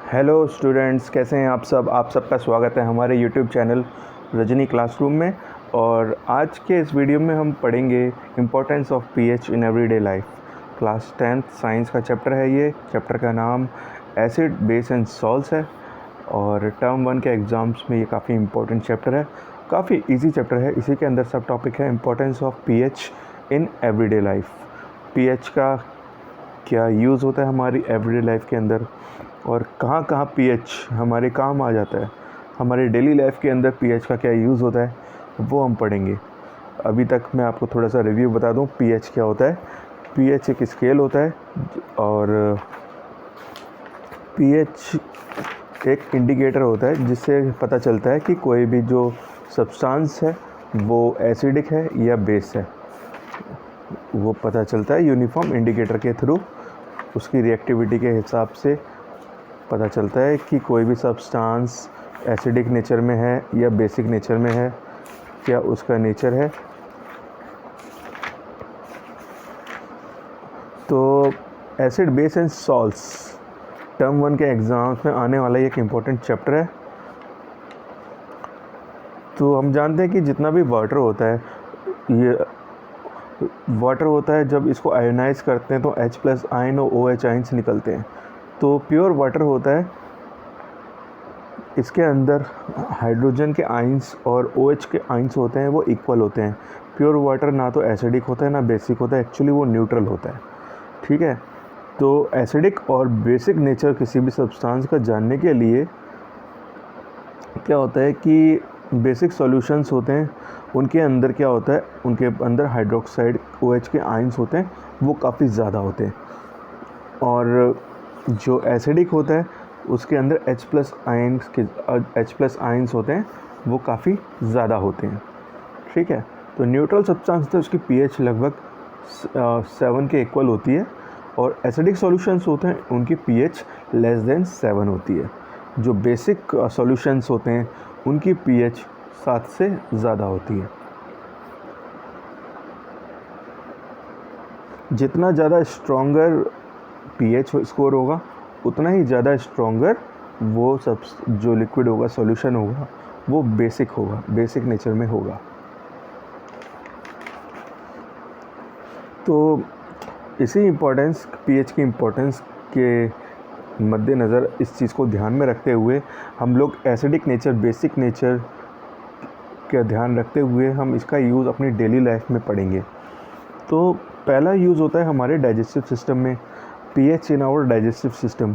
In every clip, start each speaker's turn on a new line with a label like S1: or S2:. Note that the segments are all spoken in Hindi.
S1: हेलो स्टूडेंट्स, कैसे हैं आप सब। आप सबका स्वागत है हमारे यूट्यूब चैनल रजनी क्लासरूम में। और आज के इस वीडियो में हम पढ़ेंगे importance of pH in everyday life. Class 10th science का चैप्टर है। ये चैप्टर का नाम एसिड बेस एंड सॉल्ट्स है और टर्म 1 के एग्ज़ाम्स में ये काफ़ी इम्पोर्टेंट चैप्टर है। काफ़ी इजी चैप्टर है। इसी के अंदर सब टॉपिक है importance of pH in everyday life. PH का क्या यूज़ होता है हमारी एवरीडे लाइफ के अंदर और कहाँ कहाँ पीएच हमारे काम आ जाता है, हमारे डेली लाइफ के अंदर पीएच का क्या यूज़ होता है वो हम पढ़ेंगे। अभी तक मैं आपको थोड़ा सा रिव्यू बता दूं पीएच क्या होता है। पीएच एक स्केल होता है और पीएच एक इंडिकेटर होता है जिससे पता चलता है कि कोई भी जो सब्सटेंस है वो एसिडिक है या बेस है। वो पता चलता है यूनिफॉर्म इंडिकेटर के थ्रू, उसकी रिएक्टिविटी के हिसाब से पता चलता है कि कोई भी सब्सटेंस एसिडिक नेचर में है या बेसिक नेचर में है, क्या उसका नेचर है। तो acid base and salts term 1 के एग्ज़ाम्स में आने वाला एक इम्पोर्टेंट चैप्टर है। तो हम जानते हैं कि जितना भी वाटर होता है, ये वाटर होता है, जब इसको आयोनाइज करते हैं तो H+ आयन और OH आयन्स निकलते हैं। तो प्योर वाटर होता है, इसके अंदर हाइड्रोजन के आयंस और OH के आयंस होते हैं, वो इक्वल होते हैं। प्योर वाटर ना तो एसिडिक होता है ना बेसिक होता है, एक्चुअली वो न्यूट्रल होता है। ठीक है। तो एसिडिक और बेसिक नेचर किसी भी सब्सटेंस का जानने के लिए क्या होता है कि बेसिक सॉल्यूशंस होते हैं, उनके अंदर क्या होता है, उनके अंदर हाइड्रोक्साइड OH के आयंस होते हैं, वो काफ़ी ज़्यादा होते हैं। और जो एसिडिक होता है उसके अंदर H+ आयंस होते हैं, वो काफ़ी ज़्यादा होते हैं। ठीक है। तो न्यूट्रल सब्सटेंस है, उसकी pH लगभग 7 के इक्वल होती है और एसिडिक सॉल्यूशंस होते हैं उनकी pH <7 होती है। जो बेसिक सॉल्यूशंस होते हैं उनकी pH 7 से ज़्यादा होती है। जितना ज़्यादा स्ट्रॉन्गर pH स्कोर होगा उतना ही ज़्यादा स्ट्रॉन्गर वो सब जो लिक्विड होगा, सॉल्यूशन होगा, वो बेसिक होगा, बेसिक नेचर में होगा। तो इसी इम्पोर्टेंस, pH की इम्पोर्टेंस के मद्देनज़र इस चीज़ को ध्यान में रखते हुए हम लोग एसिडिक नेचर, बेसिक नेचर का ध्यान रखते हुए हम इसका यूज़ अपनी डेली लाइफ में पढ़ेंगे। तो पहला यूज़ होता है हमारे डाइजेस्टिव सिस्टम में, pH in our digestive system.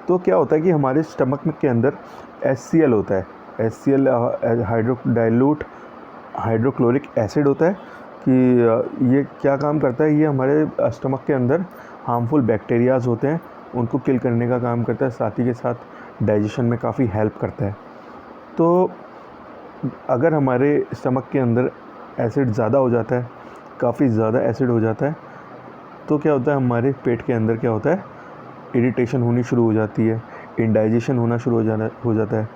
S1: तो क्या होता है कि हमारे स्टमक के अंदर HCl होता है। HCl डाइल्यूट हाइड्रोक्लोरिक एसिड होता है कि ये क्या काम करता है, ये हमारे स्टमक के अंदर हार्मफुल बैक्टीरियाज़ होते हैं उनको किल करने का काम करता है, साथ ही के साथ डाइजेशन में काफ़ी हेल्प करता है। तो अगर हमारे स्टमक के अंदर एसिड ज़्यादा हो जाता है, काफ़ी ज़्यादा एसिड हो जाता है, तो क्या होता है हमारे पेट के अंदर क्या होता है, इरिटेशन होनी शुरू हो जाती है, इंडाइजेशन होना शुरू हो जाता है,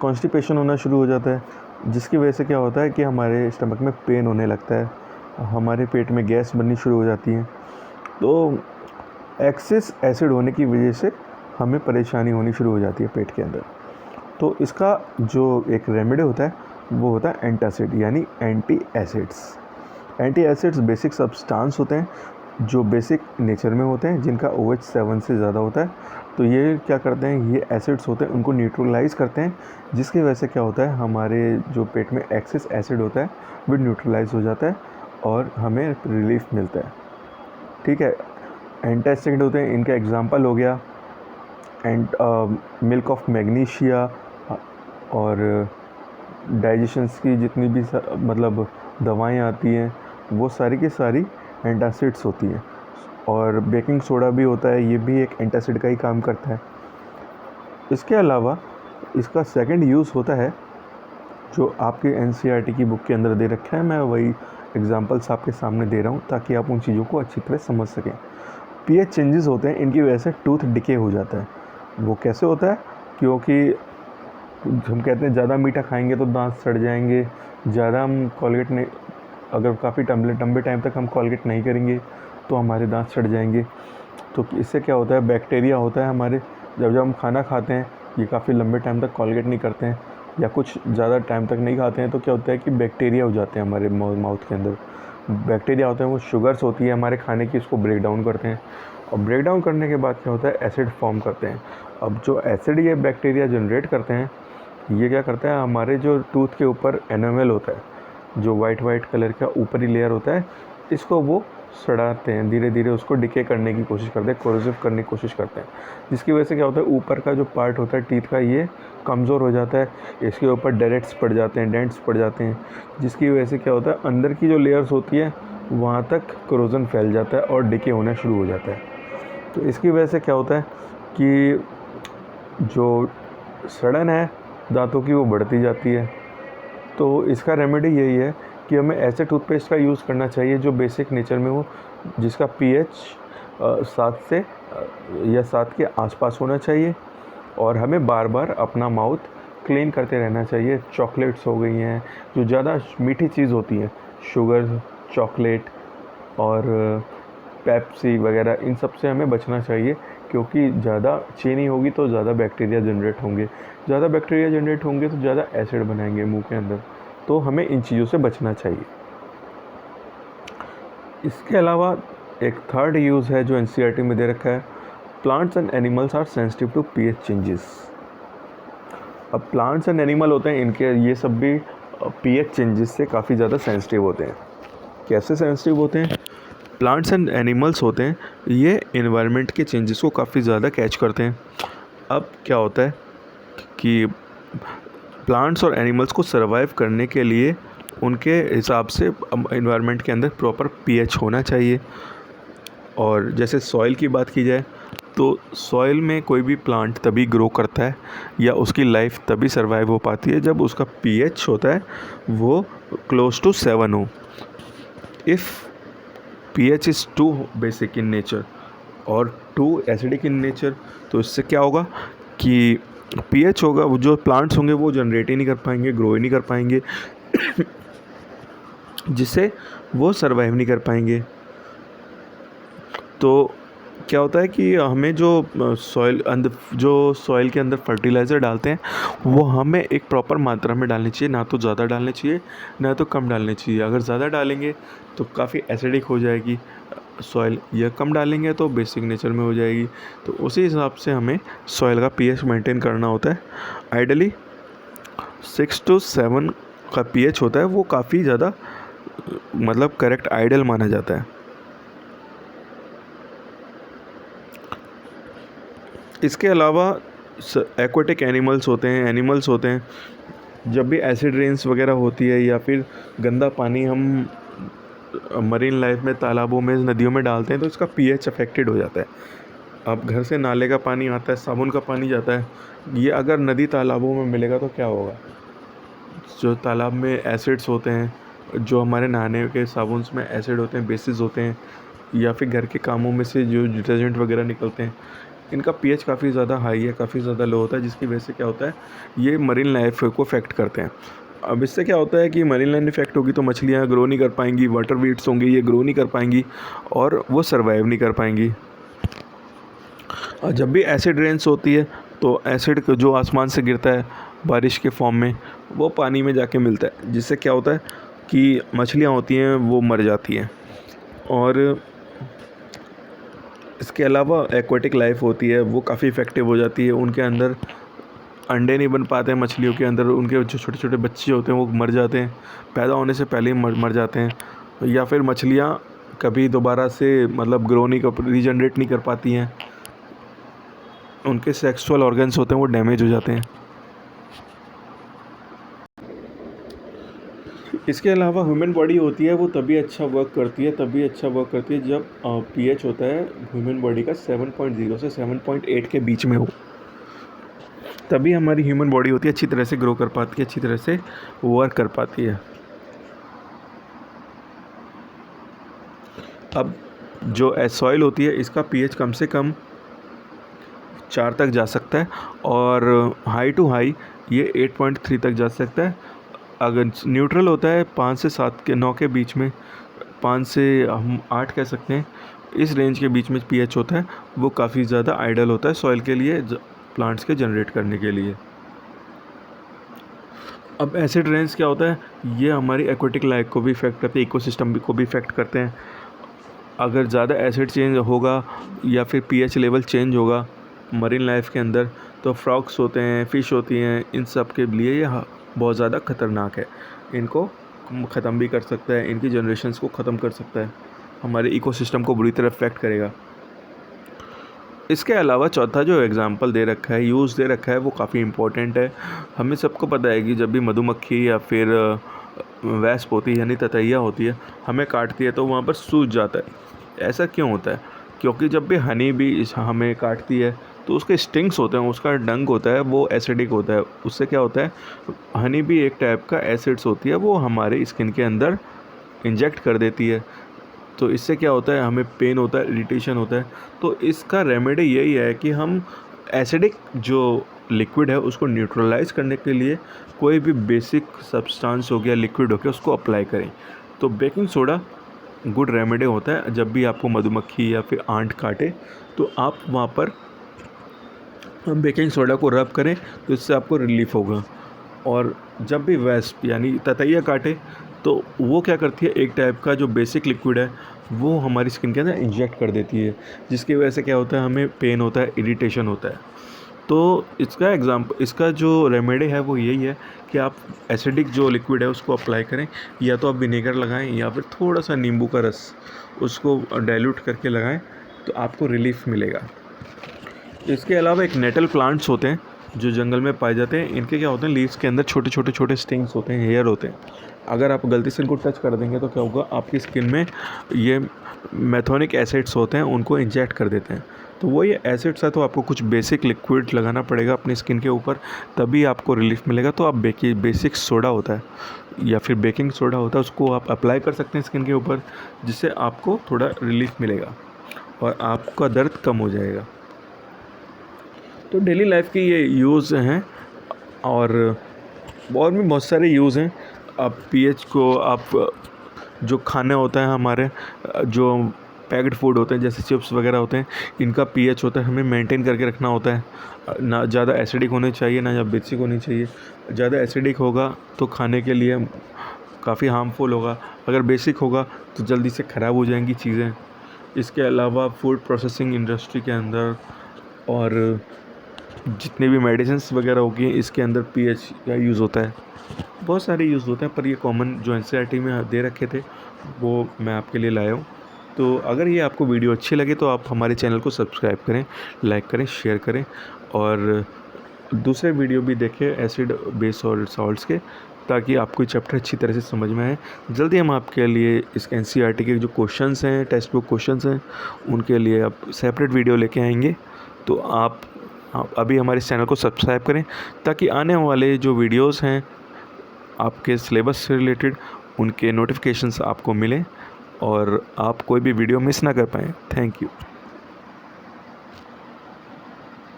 S1: कॉन्स्टिपेशन होना शुरू हो जाता है, जिसकी वजह से क्या होता है कि हमारे स्टमक में पेन होने लगता है, हमारे पेट में गैस बननी शुरू हो जाती है। तो एक्सेस एसिड होने की वजह से हमें परेशानी होनी शुरू हो जाती है पेट के अंदर। तो इसका जो एक रेमेडी होता है वो होता है एंटासिड, यानी anti acids. Anti acids basic substance होते हैं जो बेसिक नेचर में होते हैं, जिनका OH 7 से ज़्यादा होता है। तो ये क्या करते हैं, ये एसिड्स होते हैं उनको न्यूट्रलाइज़ करते हैं, जिसकी वजह से क्या होता है हमारे जो पेट में एक्सेस एसिड होता है वो न्यूट्रलाइज हो जाता है और हमें रिलीफ मिलता है। ठीक है। एंटासिड होते हैं, इनका एग्जांपल हो गया मिल्क ऑफ मैग्नीशिया, और डाइजेशंस की जितनी भी मतलब दवाएं आती हैं वो सारी की सारी एंटासिड्स होती हैं। और बेकिंग सोडा भी होता है, ये भी एक एंटासिड का ही काम करता है। इसके अलावा इसका सेकंड यूज़ होता है जो आपके NCERT की बुक के अंदर दे रखा है, मैं वही एग्जांपल्स आपके सामने दे रहा हूँ ताकि आप उन चीज़ों को अच्छी तरह समझ सकें। pH चेंजेस होते हैं, इनकी वजह से टूथ डिके हो जाता है। वो कैसे होता है, क्योंकि हम कहते हैं ज़्यादा मीठा खाएंगे तो दांत सड़ जाएंगे, ज़्यादा हम कॉलगेट नहीं, अगर काफ़ी लंबे टाइम तक हम कॉलगेट नहीं करेंगे तो हमारे दांत सड़ जाएंगे। तो इससे क्या होता है, बैक्टीरिया होता है हमारे जब हम खाना खाते हैं, ये काफ़ी लंबे टाइम तक कॉलगेट नहीं करते हैं या कुछ ज़्यादा टाइम तक नहीं खाते हैं, तो क्या होता है कि बैक्टीरिया हो जाते हैं हमारे माउथ के अंदर। बैक्टीरिया होते हैं, वो शुगर्स होती है हमारे खाने की, इसको ब्रेक डाउन करते हैं, और ब्रेक डाउन करने के बाद क्या होता है, एसिड फॉर्म करते हैं। अब जो एसिड ये बैक्टीरिया जनरेट करते हैं, ये क्या करता है, हमारे जो टूथ के ऊपर एनामेल होता है, जो वाइट कलर का ऊपरी लेयर होता है, इसको वो सड़ाते हैं, धीरे धीरे उसको डिके करने की कोशिश करते हैं, कोरोसिव करने की कोशिश करते हैं, जिसकी वजह से क्या होता है, ऊपर का जो पार्ट होता है टीथ का, ये कमज़ोर हो जाता है, इसके ऊपर डेंट्स पड़ जाते हैं, जिसकी वजह से क्या होता है, अंदर की जो लेयर्स होती है वहाँ तक कोरोजन फैल जाता है और डिके होना शुरू हो जाता है। तो इसकी वजह से क्या होता है कि जो सड़न है दांतों की, वो बढ़ती जाती है। तो इसका रेमेडी यही है कि हमें ऐसे टूथपेस्ट का यूज़ करना चाहिए जो बेसिक नेचर में हो, जिसका pH 7 से या 7 के आसपास होना चाहिए, और हमें बार बार अपना माउथ क्लीन करते रहना चाहिए। चॉकलेट्स हो गई हैं, जो ज़्यादा मीठी चीज़ होती हैं, शुगर, चॉकलेट और पेप्सी वगैरह, इन सब से हमें बचना चाहिए, क्योंकि ज़्यादा चीनी होगी तो ज़्यादा बैक्टीरिया जनरेट होंगे, तो ज़्यादा एसिड बनाएंगे मुंह के अंदर। तो हमें इन चीज़ों से बचना चाहिए। इसके अलावा एक थर्ड यूज़ है जो एनसीईआरटी में दे रखा है, plants and animals are sensitive to pH changes. अब प्लांट्स एंड एनिमल होते हैं, इनके ये सब भी pH चेंजेस से काफ़ी ज़्यादा सेंसिटिव होते हैं। कैसे सेंसिटिव होते हैं? प्लांट्स एंड एनिमल्स होते हैं, ये इन्वायरमेंट के चेंजेस को काफ़ी ज़्यादा कैच करते हैं। अब क्या होता है कि प्लांट्स और एनिमल्स को सर्वाइव करने के लिए उनके हिसाब से इन्वायरमेंट के अंदर प्रॉपर pH होना चाहिए। और जैसे सॉइल की बात की जाए, तो सॉइल में कोई भी प्लांट तभी ग्रो करता है या उसकी लाइफ तभी सर्वाइव हो पाती है जब उसका pH होता है वो क्लोज टू 7 हो। If pH is too basic in nature और टू एसिडिक इन नेचर, तो इससे क्या होगा कि pH होगा, वो जो प्लांट्स होंगे वो जनरेट ही नहीं कर पाएंगे, ग्रो ही नहीं कर पाएंगे जिससे वो सर्वाइव नहीं कर पाएंगे। तो क्या होता है कि हमें जो सॉइल के अंदर फर्टिलाइज़र डालते हैं, वो हमें एक प्रॉपर मात्रा में डालनी चाहिए, ना तो ज़्यादा डालनी चाहिए ना तो कम डालनी चाहिए। अगर ज़्यादा डालेंगे तो काफ़ी एसिडिक हो जाएगी सॉइल, या कम डालेंगे तो बेसिक नेचर में हो जाएगी। तो उसी हिसाब से हमें सॉइल का pH मेंटेन करना होता है। आइडली 6 to 7 का pH होता है, वो काफ़ी ज़्यादा मतलब करेक्ट आइडियल माना जाता है। इसके अलावा एक्वाटिक एनिमल्स होते हैं, जब भी एसिड रेन्स वगैरह होती है या फिर गंदा पानी हम मरीन लाइफ में, तालाबों में, नदियों में डालते हैं, तो इसका pH अफेक्टेड हो जाता है। अब घर से नाले का पानी आता है, साबुन का पानी जाता है, ये अगर नदी तालाबों में मिलेगा तो क्या होगा, जो तालाब में एसिड्स होते हैं, जो हमारे नहाने के साबुन में एसिड होते हैं, बेसिस होते हैं, या फिर घर के कामों में से जो डिटर्जेंट वगैरह निकलते हैं, इनका pH काफ़ी ज़्यादा हाई है, काफ़ी ज़्यादा लो होता है, जिसकी वजह से क्या होता है, ये मरीन लाइफ को अफेक्ट करते हैं। अब इससे क्या होता है कि मरीन लाइफ इफेक्ट होगी तो मछलियाँ ग्रो नहीं कर पाएंगी, वाटर वीड्स होंगी ये ग्रो नहीं कर पाएंगी और वो सर्वाइव नहीं कर पाएंगी। और जब भी एसिड रेन्स होती है तो एसिड जो आसमान से गिरता है बारिश के फॉर्म में, वो पानी में जाके मिलता है, जिससे क्या होता है कि मछलियाँ होती हैं वो मर जाती हैं। और इसके अलावा एक्वाटिक लाइफ होती है वो काफ़ी इफ़ेक्टिव हो जाती है, उनके अंदर अंडे नहीं बन पाते हैं, मछलियों के अंदर उनके जो छोटे छोटे बच्चे होते हैं वो मर जाते हैं, पैदा होने से पहले ही मर जाते हैं, या फिर मछलियाँ कभी दोबारा से मतलब रीजनरेट नहीं कर पाती हैं, उनके सेक्सुअल ऑर्गन्स होते हैं वो डैमेज हो जाते हैं। इसके अलावा ह्यूमन बॉडी होती है वो तभी अच्छा वर्क करती है जब pH होता है ह्यूमन बॉडी का 7.0 से 7.8 के बीच में हो, तभी हमारी ह्यूमन बॉडी होती है अच्छी तरह से ग्रो कर पाती है, अच्छी तरह से वर्क कर पाती है। अब जो सॉइल होती है इसका pH कम से कम 4 तक जा सकता है, और हाई टू हाई ये 8.3 तक जा सकता है। अगर न्यूट्रल होता है 5 से 7 के 9 के बीच में, 5 से हम 8 कह सकते हैं, इस रेंज के बीच में pH होता है वो काफ़ी ज़्यादा आइडियल होता है सॉइल के लिए, प्लांट्स के जनरेट करने के लिए। अब एसिड रेंज क्या होता है, ये हमारी एक्वेटिक लाइफ को भी इफ़ेक्ट करते हैं, इकोसिस्टम को भी इफ़ेक्ट करते हैं। अगर ज़्यादा एसिड चेंज होगा या फिर pH लेवल चेंज होगा मरीन लाइफ के अंदर, तो फ्रॉग्स होते हैं, फ़िश होती हैं, इन सब के लिए ये बहुत ज़्यादा ख़तरनाक है। इनको ख़त्म भी कर सकता है, इनकी जनरेशन्स को ख़त्म कर सकता है, हमारे इकोसिस्टम को बुरी तरह इफ़ेक्ट करेगा। इसके अलावा चौथा जो एग्ज़ाम्पल दे रखा है, यूज़ दे रखा है, वो काफ़ी इम्पोर्टेंट है। हमें सबको पता है कि जब भी मधुमक्खी या फिर वैस्प होती है यानी ततैया होती है, हमें काटती है तो वहाँ पर सूज जाता है। ऐसा क्यों होता है? क्योंकि जब भी हनी भी हमें काटती है तो उसके स्टिंग्स होते हैं, उसका डंक होता है, वो एसिडिक होता है। उससे क्या होता है, हनी भी एक टाइप का एसिड्स होती है, वो हमारे स्किन के अंदर इंजेक्ट कर देती है। तो इससे क्या होता है, हमें पेन होता है, इरिटेशन होता है। तो इसका रेमेडी यही है कि हम एसिडिक जो लिक्विड है उसको न्यूट्रलाइज़ करने के लिए कोई भी बेसिक सब्सटेंस हो गया, लिक्विड हो गया, उसको अप्लाई करें। तो बेकिंग सोडा गुड रेमेडी होता है। जब भी आपको मधुमक्खी या फिर आंट काटे तो आप वहाँ पर बेकिंग सोडा को रब करें, तो इससे आपको रिलीफ़ होगा। और जब भी वैस्प यानी ततैया काटे तो वो क्या करती है, एक टाइप का जो बेसिक लिक्विड है वो हमारी स्किन के अंदर इंजेक्ट कर देती है, जिसकी वजह से क्या होता है, हमें पेन होता है, इरिटेशन होता है। तो इसका जो रेमेडी है वो यही है कि आप एसिडिक जो लिक्विड है उसको अप्लाई करें, या तो आप विनेगर लगाएं या फिर थोड़ा सा नींबू का रस उसको डाइल्यूट करके लगाएं, तो आपको रिलीफ़ मिलेगा। इसके अलावा एक नेटल प्लांट्स होते हैं जो जंगल में पाए जाते हैं। इनके क्या होते हैं, लीव्स के अंदर छोटे छोटे स्टिंग्स होते हैं, हेयर होते हैं। अगर आप गलती से इनको टच कर देंगे तो क्या होगा, आपकी स्किन में ये मेथोनिक एसिड्स होते हैं, उनको इंजेक्ट कर देते हैं। तो वो ये एसिड्स है, तो आपको कुछ बेसिक लिक्विड लगाना पड़ेगा अपनी स्किन के ऊपर, तभी आपको रिलीफ़ मिलेगा। तो आप बेसिक सोडा होता है या फिर बेकिंग सोडा होता है, उसको आप अप्लाई कर सकते हैं स्किन के ऊपर, जिससे आपको थोड़ा रिलीफ़ मिलेगा और आपका दर्द कम हो जाएगा। तो डेली लाइफ के ये यूज़ हैं और भी बहुत सारे यूज़ हैं। आप pH को, आप जो खाना होता है हमारे, जो पैक्ड फूड होते हैं जैसे चिप्स वगैरह होते हैं, इनका pH होता है, हमें मेंटेन करके रखना होता है। ना ज़्यादा एसिडिक होने चाहिए, ना ज़्यादा बेसिक होनी चाहिए। ज़्यादा एसिडिक होगा तो खाने के लिए काफ़ी हार्मफुल होगा, अगर बेसिक होगा तो जल्दी से ख़राब हो जाएंगी चीज़ें। इसके अलावा फूड प्रोसेसिंग इंडस्ट्री के अंदर और जितने भी मेडिसिन्स वगैरह होगी, इसके अंदर pH का यूज़ होता है। बहुत सारे यूज़ होते हैं, पर ये कॉमन जो NCERT में दे रखे थे वो मैं आपके लिए लाया हूँ। तो अगर ये आपको वीडियो अच्छी लगे तो आप हमारे चैनल को सब्सक्राइब करें, लाइक करें, शेयर करें और दूसरे वीडियो भी देखें एसिड, बेस और सॉल्ट्स के, ताकि आपको चैप्टर अच्छी तरह से समझ में आए। जल्दी हम आपके लिए इस NCERT के जो क्वेश्चंस हैं, टेक्स्ट बुक क्वेश्चंस हैं, उनके लिए आप सेपरेट वीडियो लेके आएंगे। तो आप अभी हमारे चैनल को सब्सक्राइब करें, ताकि आने वाले जो वीडियोस हैं आपके सिलेबस से रिलेटेड, उनके नोटिफिकेशंस आपको मिलें और आप कोई भी वीडियो मिस ना कर पाएँ। Thank you.